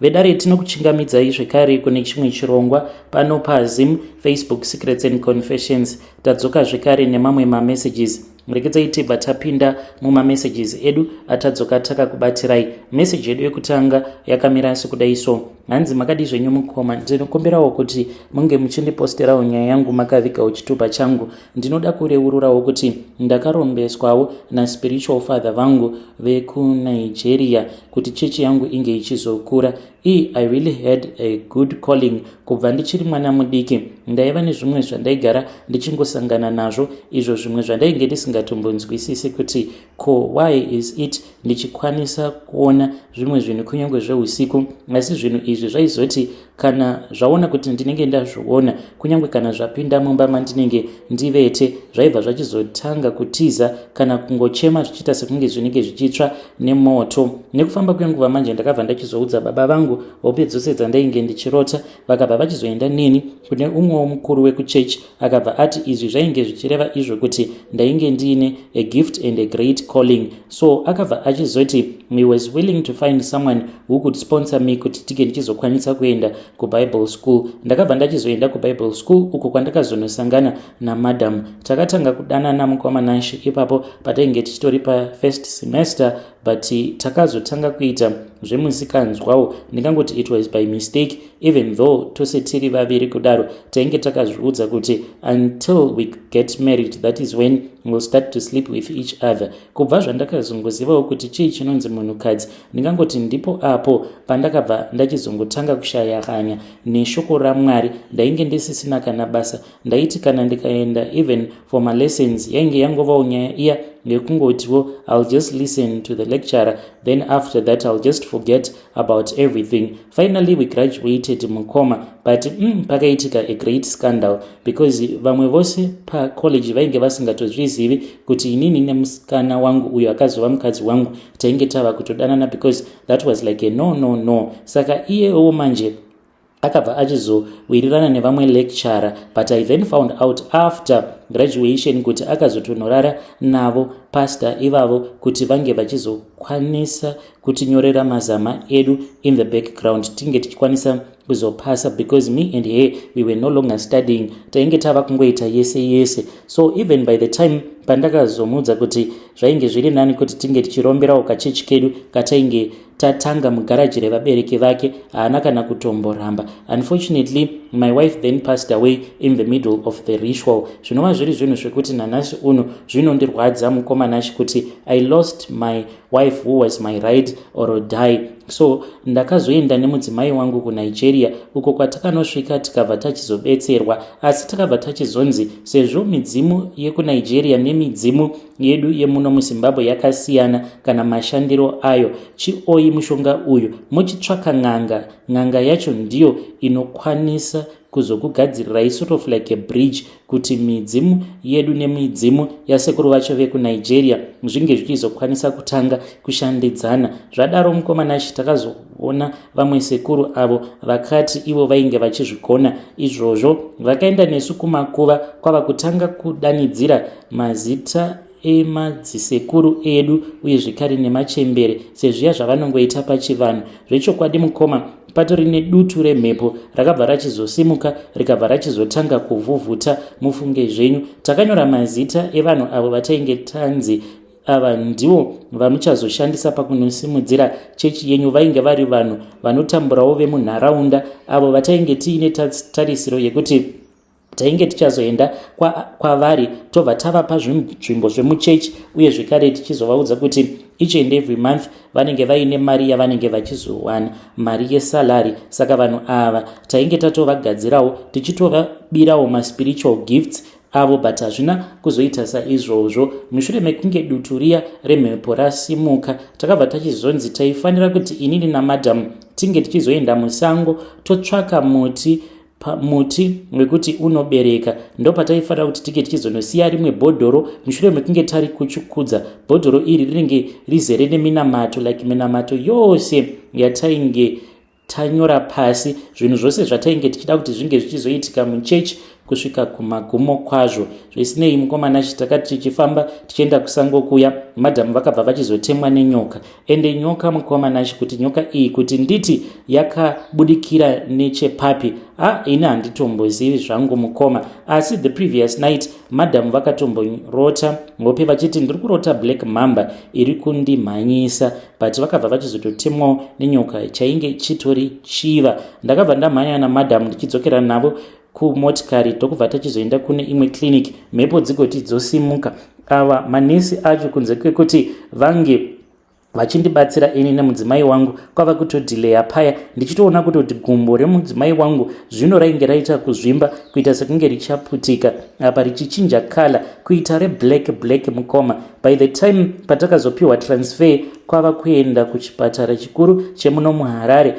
vedare tinokuchingamidzai zvekare kune chimwe chirongwa pano paZim Facebook Secrets and Confessions. Tadzoka zvekare nemamwe mamessages. Murekedzai tibva tapinda mumamessages edu atadzoka takakubatirai. Message yedu yekutanga yakamira sekudai so: hanzi makadi zvenyu mukoma, ndinokumbirawo kuti munge muchindiposterawo nyaya yangu makavigawo chitupa changu. Ndinoda kureururawo kuti ndakarombeswawo naspiritual father vangu vekunigeria kuti chechi yangu inge ichizokura. I really had a good calling. Kubva ndichiri mwana mudiki ndaiva nezvimwe zvandaigara ndichingosangana nazvo, izvo zvimwe zvandainge ndisingatombonzwisisi kuti ko why is it ndichikwanisa kuona zvimwe zvinhu kunyange zveusiku, asi zvinhu izvi zvaizoti kana zvaona kuti ndinenge ndazviona, kunyange kana zvapinda mumba mandinenge ndivete, zvaibva zvachizotanga kutiza kana kungochema zvichiita sekunge zvinenge zvichitsva nemoto. Nekufamba kwenguva manje ndakabva ndachizoudza baba vangu hope dzose dzandainge ndichirota, vakabva vachizoenda neni kune umwewo mukuru wekuchechi, akabva ati izvi zvainge zvichireva izvo kuti ndainge ndiine a gift and a great calling. So akabva achizoti he was willing to find someone who could sponsor me kuti tige ndichizokwanisa kuenda kuBible school. Ndakabva ndachizoenda kuBible school uko kwandakazonosangana namadam. Takatanga kudanana mukomanashi ipapo patainge tichitori first semester, but takazotanga kuita zvemusikanzwawo. Ndingangoti it was by mistake, even though tose tiri vaviri kudaro tainge takazviudza kuti until we get married, that is when we'll start to sleep with each other. Kubva zvandakazongozivawo kuti chii chinonzi munhukadzi, ndingangoti ndipo apo pandakabva ndachizongotanga kushaya hanya neshoko raMwari. Ndainge ndisisina kana basa, ndaiti kana ndikaenda even for my lessons yainge yangovawo nyaya iya yekungotiwo I'll just listen to the lecturer, then after that I'll just forget about everything. Finally we graduated mukoma, but pakaitika a great scandal because vamwe vose pacollege vainge vasingatozvizivi kuti inini nemusikana wangu uyo akazova mukadzi wangu tainge tava kutodanana, because that was like a no. Saka iyewo manje akabva achizowirirana nevamwe lecturer, but I then found out after graduation kuti akazotonorara navo pastor ivavo kuti vange vachizokwanisa kutinyorera mazama edu in the background tinge tichikwanisa kuzopasa, because me and her we were no longer studying, tainge tava kungoita yese. So even by the time pandakazomudza kuti zvainge zviri nani kuti tinge tichiromberawo kachechi kedu katainge tatanga mugaraji revabereki vake, haana kana kutomboramba. Unfortunately my wife then passed away in the middle of the ritual. Zvinova zviri zvinhu zvekuti nanhasi uno zvinondirwadza mukomanashi kuti I lost my wife who was my ride or die. So ndakazoenda nemudzimai wangu kuNigeria uko kwatakanosvika tikabva tachizobetserwa, asi takabva tachizonzi sezvo midzimu yekuNigeria nemidzimu yedu yemuno muZimbabwe yakasiyana kana mashandiro ayo, chioi mushonga uyu muchitsvaka ng'anga yacho ndiyo inokwanisa kuzokugadzirirai sort of like a bridge kuti midzimu yedu nemidzimu yasekuru vacho vekuNigeria zvinge zvichizokwanisa kutanga kushandidzana. Zvadaro mukomanashi takazoona vamwe sekuru avo vakati ivo vainge vachizvigona izvozvo, vakaenda nesu kumakuva kwava kutanga kudanidzira mazita emadzisekuru edu uye zvikari nemachembere sezviya zvavanongoita pachivanhu. Zvechokwadi mukoma, patori nedutu remhepo rakabva rachizosimuka rikabva rachizotanga kuvhuvhuta. Mufunge zvenyu, takanyora mazita evanhu avo vatainge tanzi ava ndivo vamuchazoshandisa pakunosimudzira chechi yenyu. Vainge vari vanhu vanotamburawo vemunharaunda avo vatainge tiine tarisiro yekuti tainge tichazoenda kwavari tobva tava pazvinzvimbo zvemuchechi, uye zvekare tichizovaudza kuti each and every month vanenge vaine mari yavanenge vachizowana, mari yesalari. Saka vanhu ava tainge tatovagadzirawo tichitovabirawo maspiritual gifts avo, but hazvina kuzoita saizvozvo. Mushure mekunge dutu riya remhepo rasimuka, takabva tachizonzi taifanira kuti inini namadam tinge tichizoenda musango totsvaka muti wekuti unobereka. Ndo pataifanira kuti tige tichizonosiya rimwe bhodhoro mushure mekunge tari kuchukudza. Bhodhoro iri rinenge rizere neminamato, like minamato yose yatainge tanyora pasi, zvinhu zvose zvatainge tichida kuti zvinge zvichizoitika muchechi kusvika kumagumo kwazvo. Zvisinei mukomana takati tichifamba tichienda kusango kuya, madhamu vakabva vachizotemwa nenyoka. Ende nyoka mukomana kuti nyoka iyi kuti nditi yakabudikira nechepapi, ini handitombozivi zvangu mukoma, asi the previous night madhamu vakatomborota hope vachiti ndiri kurota black mamba iri kundimhanyisa, but vakabva vachizototemwawo nenyoka chainge chitori chiva. Ndakabva ndamhanya namadhamu ndichidzokera navo kumotikari tokubva tachizoenda kune imwe clinic, mhepo dzigoti dzosimuka. Ava manesi acho kunze kwekuti vange vachindibatsira ini nemudzimai wangu kwava kutodhileya paya, ndichitoona kuti gumbo remudzimai wangu zvino rainge raita kuzvimba kuita sekunge richaputika, apa richichinja kala kuita reblack mukoma. By the time patakazopiwa transfer kwava kuenda kuchipatara chikuru chemuno muHarare,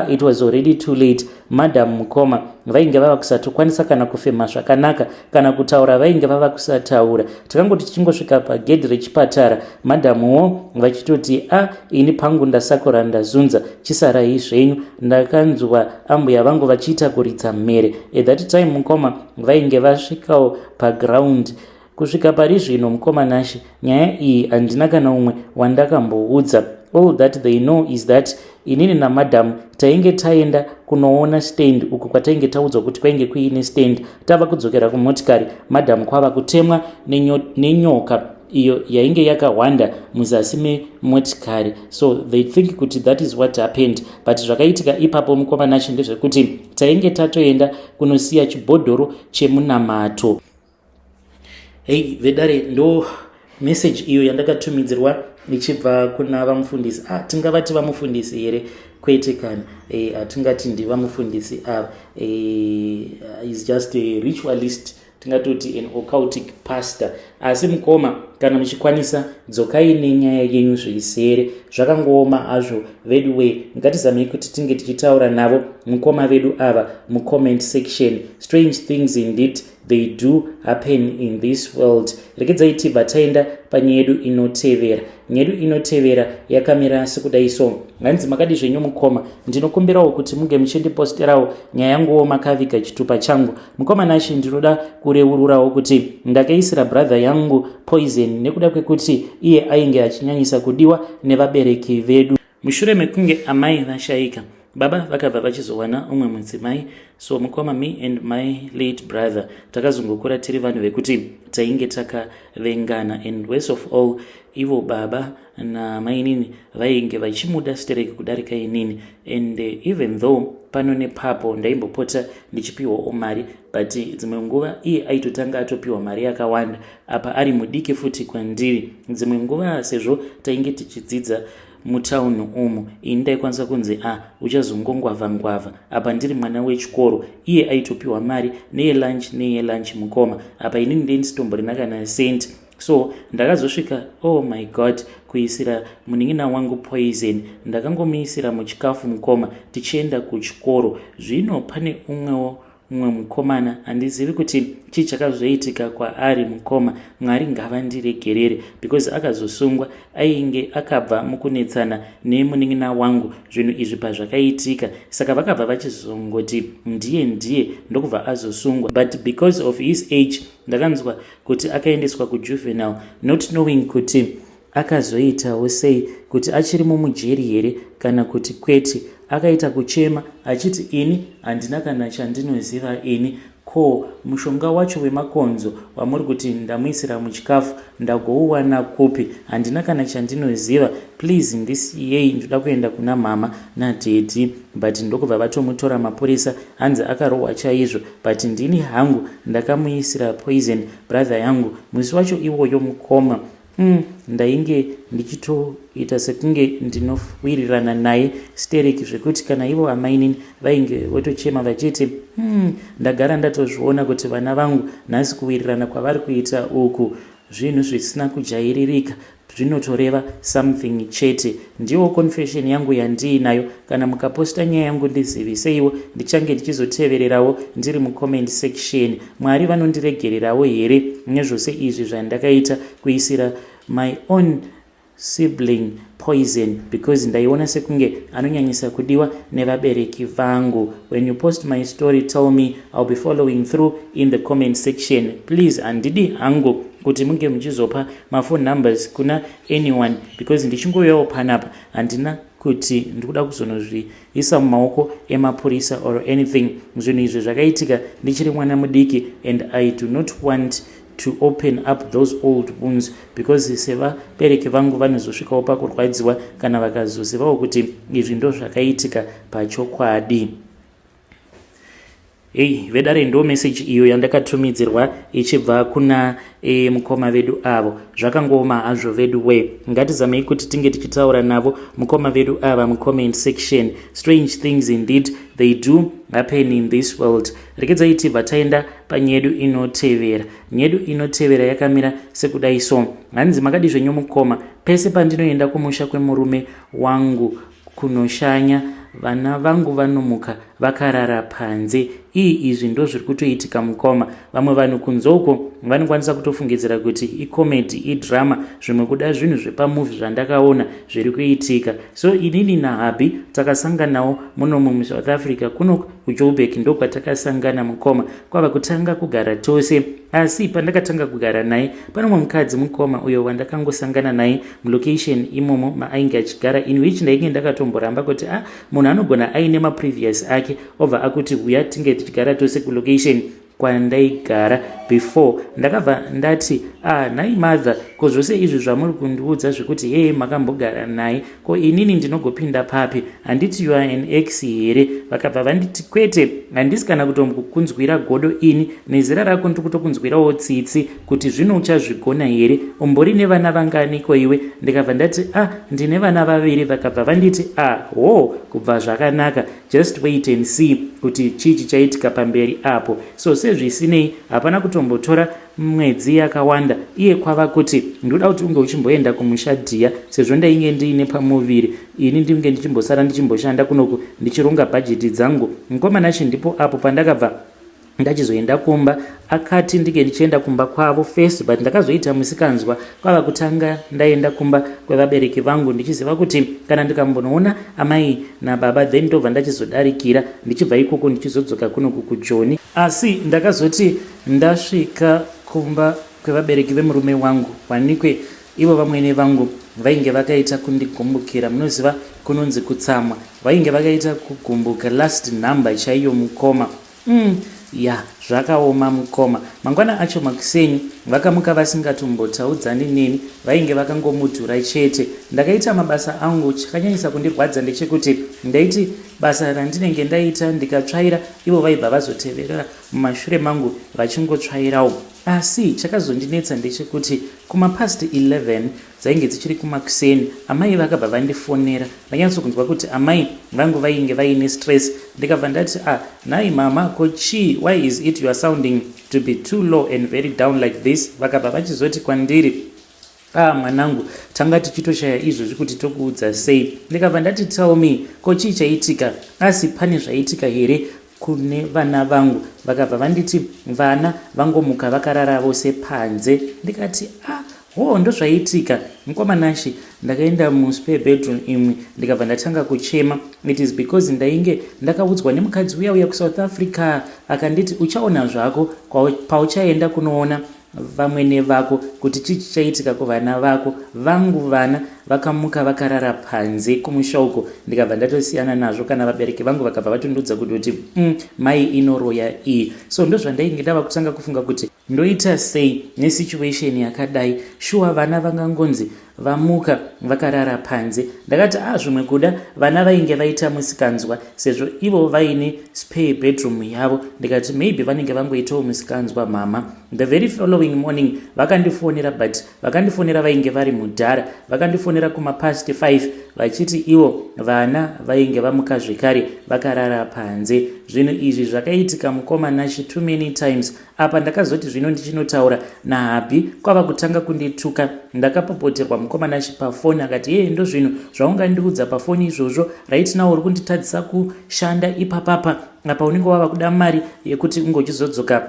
it was already too late. Madam mukoma vainge vava kusatokwanisa kana kufema zvakanaka, kana kutaura vainge vava kusataura. Takangoti tichingosvika pagedhi rechipatara, madamuwo vachitoti ini pangu ndasakura ndazunza, chisarai zvenyu. Ndakanzwa ambuya vangu vachiita kuridza mhere. At that time mukoma vainge vasvikawo paground. Kusvika pari zvino mukoma nashi, nyaya iyi handina kana umwe wandakamboudza. All that they know is that inini namadhamu tainge taenda kunoona stand, uku kwatainge taudzwa kuti kwainge kuine stand. Tava kudzokera kumotikari, madhamu kwava kutemwa nenyoka iyo yainge yakawanda muzasi memotikari. So they think kuti that is what happened, but zvakaitika ipapo mukoma nashi ndezvekuti tainge tatoenda kunosiya chibhodhoro chemunamato. Hey vedare, ndo message iyo yandakatumidzirwa nichibva kuna vamufundisi. Tingavati vamufundisi here? Kwete kana. Hatingati ndi vamufundisi ava. Is just a ritualist, tingatoti an occultic pastor. Asi mukoma kana muchikwanisa dzokai nenyaya yenyu zvisere, zvakangooma azvo vedu we. Ngatizamei kuti tinge tichitaura navo mukoma vedu ava mucomment section. Strange things indeed they do happen in this world. Rekedzai tibva taenda panyaya yedu inotevera. Nyaya yedu inotevera yakamira sekudai so. Nganzi makadi zvenyu mukoma, ndinokumbirawo kuti munge muchindiposterawo nyaya yanguwo makaviga chitupa changu. Mukoma nashi ndinoda kureururawo kuti ndakaisira brother yangu poison nekuda kwekuti iye ainge achinyanyisa kudiwa nevabereki vedu. Mushure mekunge amai vashaika, baba vakabva vachizowana umwe mudzimai. So mukoma, me and my late brother takazongokura tiri vanhu vekuti tainge takavengana, and worst of all ivo baba na mainini vainge vachimuda stereki kudarika inini. And even though pano nepapo ndaimbopota ndichipiwawo mari, but dzimwe nguva iye aitotanga atopiwa mari yakawanda, apa ari mudiki futi kwandiri. Dzimwe nguva sezvo tainge tichidzidza mutauni umu, ini ndaikwanisa kunzi uchazongongwavha apa ndiri mwana wechikoro. Iye aitopiwa mari neye lunch mukoma, apa inini ndendisitomborina kana senti. So ndakazosvika, oh my god, kuisira munin'ina wangu poison. Ndakangomuisira muchikafu mukoma tichienda kuchikoro. Zvino pane umwe mukomana, handizivi kuti chii chakazoitika kwaari mukoma. Mwari ngavandiregerere, because akazosungwa ainge akabva mukunetsana nemunin'ina wangu. Zvinhu izvi pazvakaitika, saka vakabva vachizongoti ndiye ndokubva azosungwa. But because of his age ndakanzwa kuti akaendeswa kujuvenile, not knowing kuti akazoitawo sei, kuti achiri mumujeri here kana kuti kwete. Akaita kuchema achiti ini handina kana chandinoziva ini. Ko mushonga wacho wemakonzo wamuri kuti ndamuisira muchikafu ndagouwana kupi? Handina kana chandinoziva. Please ndisiyei, ndoda kuenda kuna mama nadhedhi. But ndokubva vatomutora mapurisa, hanzi akarohwa chaizvo, but ndini hangu ndakamuisira poison brother yangu. Musi wacho iwoyo mukoma, ndainge ndichitoita sekunge ndinowirirana naye stereki, zvekuti kana ivo amainini vainge votochema vachiti ndagara ndatozviona kuti vana vangu nhasi kuwirirana kwavari kuita uku zvinhu zvisina kujairirika, zvinotoreva something chete. Ndiwo confession yangu yandiinayo. Kana mukaposta nyaya yangu ndiziviseiwo, ndichange ndichizotevererawo ndiri mucomment section. Mwari vanondiregererawo here nezvose izvi zvandakaita kuisira my own sibling poison because ndaiona sekunge anonyanyisa kudiwa nevabereki vangu. When you post my story, tell me, I'll be following through in the comment section. Please, handidi hangu kuti munge muchizopa mafone numbers kuna anyone because ndichingoyawo panapa handina kuti ndikuda kuzonozviisa mumaoko emapurisa or anything. Zvinhu izvi zvakaitika ndichiri mwana mudiki and I do not want to open up those old wounds because sevabereki vangu vanozosvikawo pakurwadziwa kana vakazozivawo kuti izvi ndo zvakaitika pachokwadi. Vedare ndo message iyo yandakatumidzirwa ichibva kuna mukoma vedu avo. Zvakangoma hazvo vedu we, ngatizamei kuti tinge tichitaura navo mukoma vedu ava mucomment section. Strange things indeed they do happen in this world. Rekedzai tibva taenda panyedu inotevera. Nyedu inotevera yakamira sekudai so. Hanzi makadi zvenyu mukoma, pese pandinoenda kumusha kwemurume wangu kunoshanya, vana vangu vanomuka vakarara panze. Izvi ndo zviri kutoitika mukoma. Vamwe vanhu kunzoko vanokwanisa kutofungidzira kuti icomedy, idrama, zvimwe kuda zvinhu zvepamovie zvandakaona zviri kuitika. So inini naHappy takasanganawo muno muSouth Africa kuno kuJoburg ndo kwatakasangana mukoma. Kwava kutanga kugara tose, asi pandakatanga kugara naye pane mumwe mukadzi mukoma uyo wandakangosangana naye mulocation imomo maainge achigara, in which ndainge ndakatomboramba kuti munhu anogona aine maprevious ake obva akuti uya tinge tichigara tose kulocation kwandaigara before. Ndakabva ndati nhai mother, ko zvose izvi zvamuri kundiudza zvekuti makambogara naye, ko inini ndinogopinda papi? Handiti you are an ex here? Vakabva vanditi kwete, handisi kana kutokunzwira godo ini, nezera rako ndikutokunzwirawo tsitsi kuti zvino uchazvigona here? Umbori nevana vanganiko iwe? Ndikabva ndati ndine vana 2. Vakabva vanditi kubva zvakanaka, just wait and see kuti chii chichaitika pamberi apo. So sezvisinei hapana kutombotora mwedzi yakawanda, iye kwava kuti ndoda kuti unge uchimboenda kumushadhiya sezvo ndainge ndiine pamuviri, ini ndinge ndichimbosara ndichimboshanda kunoku ndichironga bhajeti dzangu. Mukomana nacho ndipo apo pandakabva ndachizoenda kumba. Akati ndinge ndichienda kumba kwavo first, but ndakazoita musikanzwa kwava kutanga ndaenda kumba kwevabereki vangu ndichiziva kuti kana ndikambonoona amai nababa then ndobva ndachizodarikira ndichibva ikoko ndichizodzoka kunoku kuJoni. Asi ndakazoti ndasvika kumba kwevabereki vemurume wangu wanikwe ivo vamwene vangu vainge vakaita kundigumbukira, munoziva kunonzi kutsamwa, vainge vakaita kugumbuka last number chaiyo mukoma. Zvakaoma mukoma. Mangwana acho makusenyi vakamuka vasingatombotaudzani neni, vainge vakangomudhura chete. Ndakaita mabasa angu. Chakanyanyisa kundirwadza ndechekuti ndaiti basa randinenge ndaita ndikatsvaira, ivo vaibva vazoteverera mumashure mangu vachingotsvairawo. Asi chakazondinetsa ndechekuti kuma past 11 dzainge dzichiri kumakuseni, amai vakabva vandifonera. Ndanyatsokunzwa kuti amai vangu vainge vaine stress. Ndikabva ndati nhai mama, kochi, why is it you are sounding to be too low and very down like this? Vakabva vachizoti kwandiri, mwanangu, tanga tichitoshaya izvozvi kuti tokuudza sei. Ndikabva ndati tell me, kochi chaitika? Asi pane zvaitika here kune vana vangu? Vakabva vanditi vana vangomuka vakarara vose panze. Ndikati ndo zvaitika. Mukomanashi ndakaenda muspare bedroom imwe ndikabva ndatanga kuchema. It is because ndainge ndakaudzwa nemukadzi uya kuSouth Africa akanditi uchaona zvako pauchaenda kunoona vamwene vako kuti chichi chaitika kuvana vako. Vangu vana vakamuka vakarara panze kumushauko. Ndikabva ndatosiyana nazvo kana vabereki vangu vakabva vatondudza kuti mai inoroya iyi. So ndo zvandainge ndava kutanga kufunga kuti ndoita sei nesituation yakadai. Shuwa vana vangangonzi vamuka vakarara panze. Ndakati zvimwe kuda vana vainge vaita musikanzwa sezvo ivo vaine spare bedroom yavo. Ndikati maybe vanenge vangoitawo musikanzwa mama. The very following morning vakandifonera, but vakandifonera vainge vari mudhara. Vakandifonera kuma past 5 vachiti ivo vana vainge vamuka zvekare vakarara panze. Zvinhu izvi zvakaitika mukomanashi too many times. Apa ndakazoti zvino ndichinotaura naHappy kwava kutanga kundituka. Ndakapopoterwa mukomanashi pafoni akati ndo zvinhu zvaungandiudza pafoni izvozvo right now uri kunditadzisa kushanda ipapapa apa unenge wava kuda mari yekuti ungozodzoka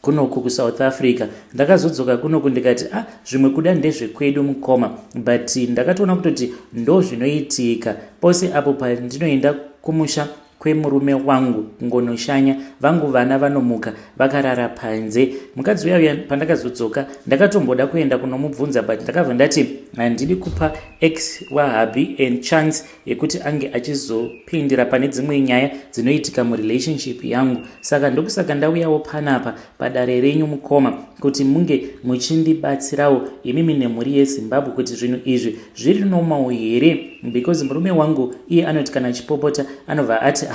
kunoku kuSouth Africa. Ndakazodzoka kunoku ndikati zvimwe kuda ndezvekwedu mukoma, but ndakatoona kutoti ndo zvinoitika pose apo pandinoenda kumusha kwemurume wangu ngonoshanya vangu vana vanomuka vakarara panze. Mukadzi uya pandakazodzoka ndakatomboda kuenda kunomubvunza, but ndakabva ndati handidi kupa ex wahabi and chance yekuti ange achizopindira pane dzimwe nyaya dzinoitika murelationship yangu. Saka ndokusaka ndauyawo panapa padare renyu mukoma kuti munge muchindibatsirawo imimi nemhuri yeZimbabwe kuti zvinhu izvi zviri normal here, because murume wangu iye anoti kana chipopota anobva ati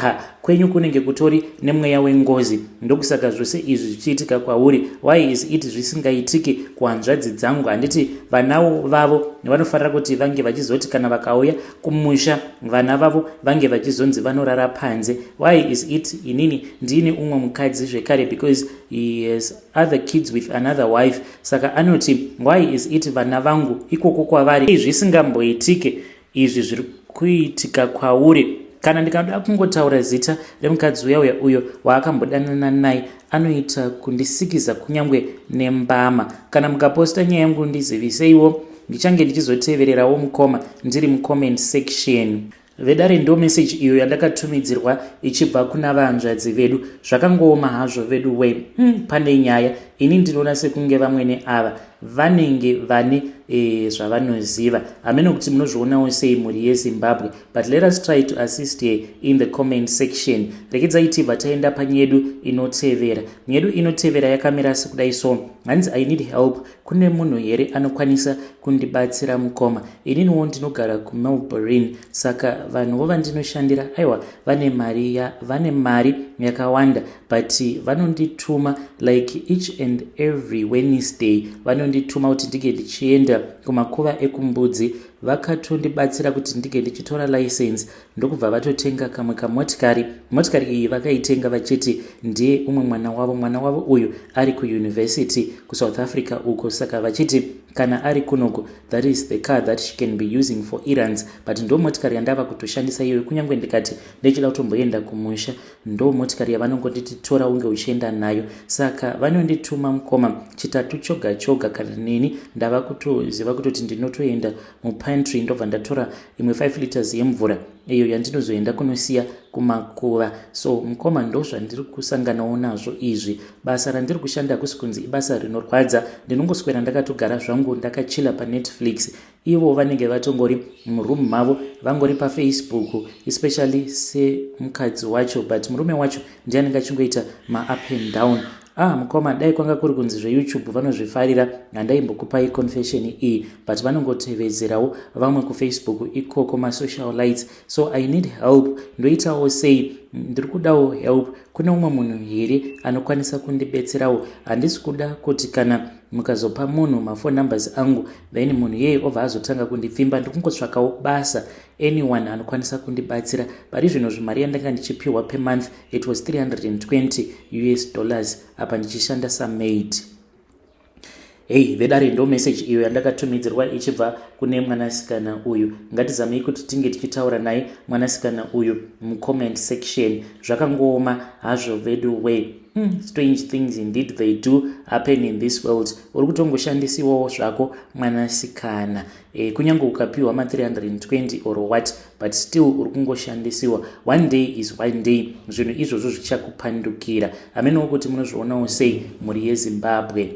kwenyu kunenge kutori nemweya wengozi. Ndokusaka zvose izvi zvichiitika kwauri, why is it zvisingaitiki kuhanzvadzi dzangu? Handiti vanawo vavo vanofanira kuti vange vachizoti kana vakauya kumusha vana vavo vange vachizonzi vanorara panze? Why is it inini ndine umwe mukadzi zvekare, because he has other kids with another wife? Saka anoti why is it vana vangu ikoko kwavari zvisingamboitike izvi zviri kuitika kwauri? Kana ndikada kungotaura zita remukadzi uyo waakambodanana naye anoita kundisikiza kunyangwe nembama. Kana mukaposta nyaya yangu ndiziviseiwo, ndichange ndichizotevererawo mukoma ndiri mucomment section. Vedare ndo message iyo yandakatumidzirwa ichibva kuna vahanzvadzi vedu. Zvakangooma hazvo vedu we. Pane nyaya ini ndinoona sekunge vamwene ava vanenge vane zvavanoziva. Ameno kuti munozvionawo sei muri yeZimbabwe, but let us try to assist here in the comment section. Rekedzai tibva taenda panyedu inotevera. Nyedu inotevera yakamira sekudai so. Hanzi I need help. Kune munhu here anokwanisa kundibatsira mukoma. Ininiwo ndinogara kuMelbourne, saka vanhuvo vandinoshandira aiwa vane mari yakawanda, but vanondituma like each and every Wednesday vanondituma kuti ndige ndichienda kumakuva ekumbudzi. Vakatondibatsira kuti ndige ndichitora license ndokubva vatotenga kamwe kamotikari. Motikari iyi vakaitenga vachiti ndiye umwe mwana wavo uyu ari kuuniversity kuSouth Africa uko, saka vachiti kana ari kunoko that is the car that she can be using for errands. But ndo motikari yandava kutoshandisa iyoyo, kunyangwe ndikati ndechida kutomboenda kumusha ndo motikari yavanongondititora unge uchienda nayo. Saka vanondituma mukoma chitatu choga kana nini ndava kutoziva kutoti ndinotoenda mupantry ndobva ndatora imwe 5 liters yemvura iyo yandinozoenda kunosiya kumakuva. So mukoma ndo zvandiri kusanganawo nazvo izvi. Basa randiri kushanda hakusi kunzi ibasa rinorwadza, ndinongoswera ndakatogara zvangu ndakachila paNetflix. Ivo vanenge vatongori muroom mavo vangori paFacebook, especially semukadzi wacho, but murume wacho ndiye anenge achingoita ma up and down. Mukoma dai kwanga kuri kunzi zveYouTube vanozvifarira handaimbokupai confession iyi, but vanongotevezerawo vamwe kuFacebook ikoko masocialites. So I need help. Ndoitawo sei? Ndiri kudawo help. Kuna umwe munhu here anokwanisa kundibetserawo. Handisi kuda kuti kana mukazopa munhu mafone numbers angu then munhu yeye obva azotanga kundipfimba. Ndikungotsvakawo basa, anyone anokwanisa kundibatsira. Pari zvino zvimari yandanga ndichipiwa per month it was $320 apa ndichishanda samaid. Vedare ndo message iyo yandakatumidzirwa ichibva kune mwanasikana uyu. Ngatizamei kuti tinge tichitaura naye mwanasikana uyu mucomment section. Zvakangooma hazvo vedu we. Strange things indeed they do happen in this world. Uri kutongoshandisiwawo zvako mwanasikana. Kunyange ukapiwa ma 320 or what, but still uri kungoshandisiwa. One day is one day. Zvinhu izvozvo zvichakupandukira. Ameno kuti munozvionawo sei muri yeZimbabwe.